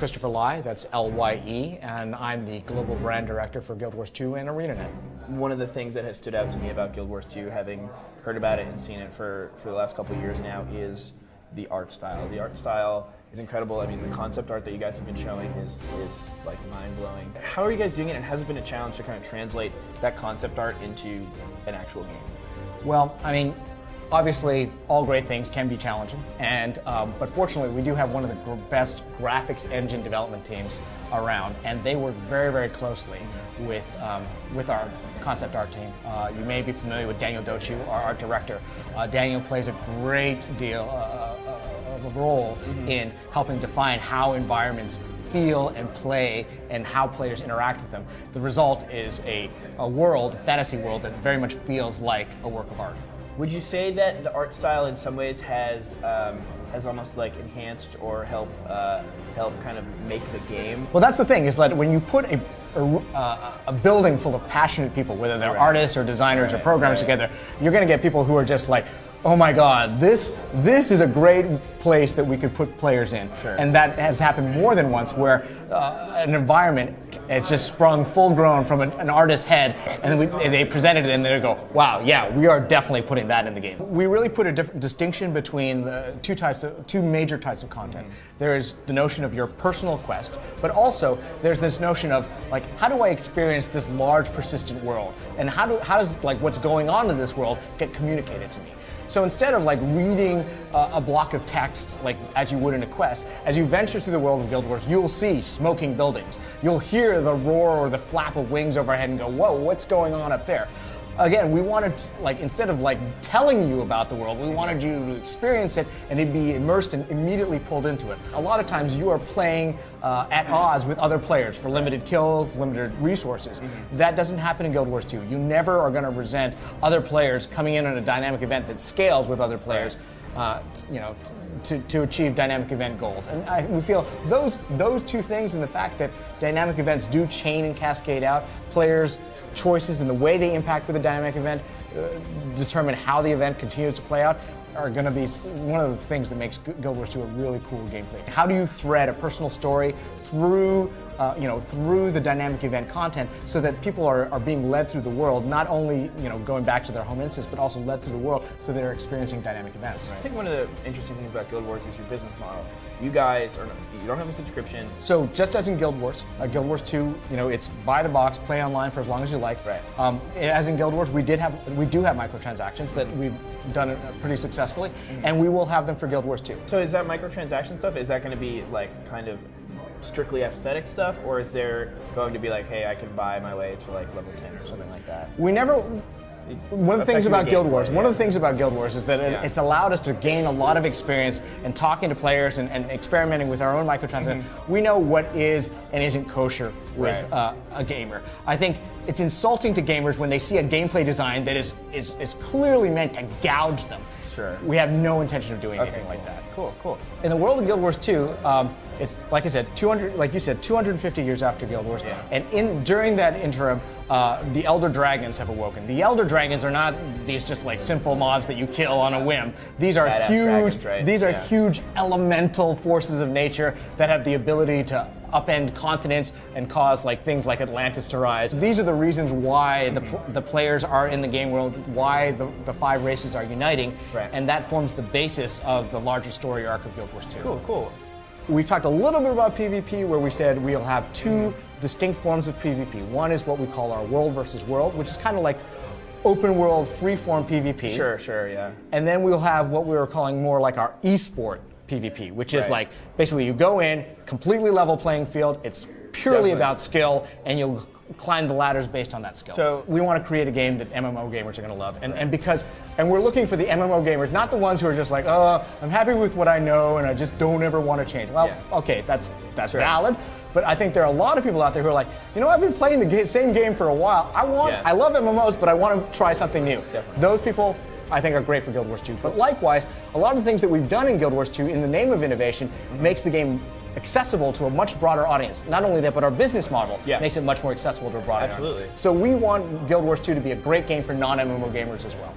Christopher Lye, that's Lye, and I'm the Global Brand Director for Guild Wars 2 and ArenaNet. One of the things that has stood out to me about Guild Wars 2, having heard about it and seen it for the last couple of years now, is the art style. The art style is incredible. I mean, the concept art that you guys have been showing is like mind-blowing. How are you guys doing it, and has it been a challenge to kind of translate that concept art into an actual game? Well, I mean, obviously, all great things can be challenging, and but fortunately, we do have one of the best graphics engine development teams around, and they work very, very closely with our concept art team. You may be familiar with Daniel Dochu, our art director. Daniel plays a great deal of a role in helping define how environments feel and play and how players interact with them. The result is a world, a fantasy world, that very much feels like a work of art. Would you say that the art style in some ways has almost like enhanced or helped kind of make the game? Well, that's the thing, is that when you put a building full of passionate people, whether they're artists or designers or programmers together, you're going to get people who are just like, oh my God, this is a great place that we could put players in. Sure. And that has happened more than once, where an environment has just sprung full grown from an artist's head, and then they presented it and they go, wow, yeah, we are definitely putting that in the game. We really put a distinction between the two major types of content. There is the notion of your personal quest, but also there's this notion of, like, how do I experience this large persistent world? And how does like what's going on in this world get communicated to me? So instead of like reading a block of text like as you would in a quest, as you venture through the world of Guild Wars, you'll see smoking buildings. You'll hear the roar or the flap of wings overhead and go, whoa, what's going on up there? Again, we wanted to, like, instead of like telling you about the world, we wanted you to experience it and to be immersed and immediately pulled into it. A lot of times you are playing at odds with other players for limited kills, limited resources. That doesn't happen in Guild Wars 2. You never are going to resent other players coming in on a dynamic event that scales with other players, to achieve dynamic event goals. And we feel those two things, and the fact that dynamic events do chain and cascade out, players' choices and the way they impact with a dynamic event determine how the event continues to play out, are going to be one of the things that makes Guild Wars 2 a really cool gameplay. How do you thread a personal story through through the dynamic event content, so that people are being led through the world, not only going back to their home instance, but also led through the world so they're experiencing dynamic events. I think one of the interesting things about Guild Wars is your business model. You guys you don't have a subscription. So just as in Guild Wars 2, it's buy the box, play online for as long as you like. Right. As in Guild Wars, we do have microtransactions that we've done pretty successfully, and we will have them for Guild Wars 2. So is that microtransaction stuff, is that going to be like kind of strictly aesthetic stuff, or is there going to be like, hey, I can buy my way to like level 10 or something like that? One of the things about Guild Wars is that it's allowed us to gain a lot of experience in talking to players and experimenting with our own microtransactions. We know what is and isn't kosher with a gamer. I think it's insulting to gamers when they see a gameplay design that is clearly meant to gouge them. Sure. We have no intention of doing anything like that. Cool. In the world of Guild Wars 2, it's, like I said, 250 years after Guild Wars, and during that interim, the Elder Dragons have awoken. The Elder Dragons are not these just like simple mobs that you kill on a whim. These are huge. Dragons, right? These are huge elemental forces of nature that have the ability to upend continents and cause like things like Atlantis to rise. These are the reasons why the players are in the game world, why the five races are uniting, and that forms the basis of the larger story arc of Guild Wars 2. Cool. We talked a little bit about PvP, where we said we'll have two distinct forms of PvP. One is what we call our world versus world, which is kind of like open world, free-form PvP. Sure, yeah. And then we'll have what we were calling more like our esport PvP, which is like, basically you go in, completely level playing field, it's purely about skill, and you'll climb the ladders based on that skill. So we want to create a game that MMO gamers are going to love, and we're looking for the MMO gamers, not the ones who are just like, oh, I'm happy with what I know and I just don't ever want to change. Well, okay, that's valid, but I think there are a lot of people out there who are like, I've been playing the same game for a while. I love MMOs, but I want to try something new. Definitely. Those people, I think, are great for Guild Wars 2. But likewise, a lot of the things that we've done in Guild Wars 2 in the name of innovation makes the game accessible to a much broader audience. Not only that, but our business model makes it much more accessible to a broader audience. So we want Guild Wars 2 to be a great game for non-MMO gamers as well.